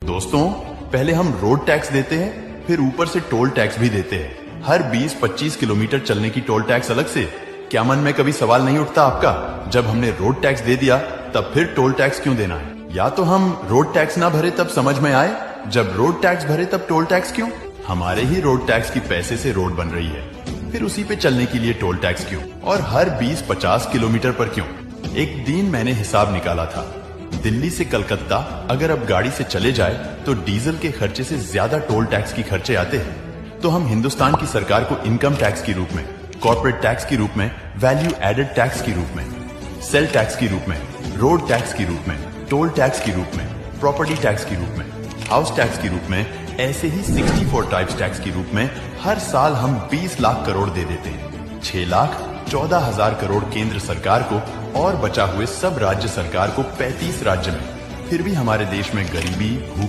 दोस्तों, पहले हम रोड टैक्स देते हैं, फिर ऊपर से टोल टैक्स भी देते हैं। हर 20-25 किलोमीटर चलने की टोल टैक्स अलग से। क्या मन में कभी सवाल नहीं उठता आपका, जब हमने रोड टैक्स दे दिया तब फिर टोल टैक्स क्यों देना है? या तो हम रोड टैक्स ना भरे तब समझ में आए, जब रोड टैक्स भरे तब टोल टैक्स क्यों? हमारे ही रोड टैक्स की पैसे से रोड बन रही है, फिर उसी पे चलने के लिए टोल टैक्स क्यों? और हर 20-50 किलोमीटर पर क्यों? एक दिन मैंने हिसाब निकाला था, दिल्ली से कलकत्ता अगर अब गाड़ी से चले जाए तो डीजल के खर्चे से ज्यादा टोल टैक्स की खर्चे आते हैं। तो हम हिंदुस्तान की सरकार को इनकम टैक्स के रूप में, कॉर्पोरेट टैक्स के रूप में, वैल्यू एडेड टैक्स के रूप में, सेल टैक्स के रूप में, रोड टैक्स के रूप में, टोल टैक्स के रूप में, प्रॉपर्टी टैक्स के रूप में, हाउस टैक्स के रूप में, ऐसे ही 64 टाइप्स टैक्स के रूप में हर साल हम 20 लाख करोड़ दे देते हैं। 6,14,000 करोड़ केंद्र सरकार को और बचा हुए सब राज्य सरकार को 35 राज्य में। फिर भी हमारे देश में गरीबी, भूख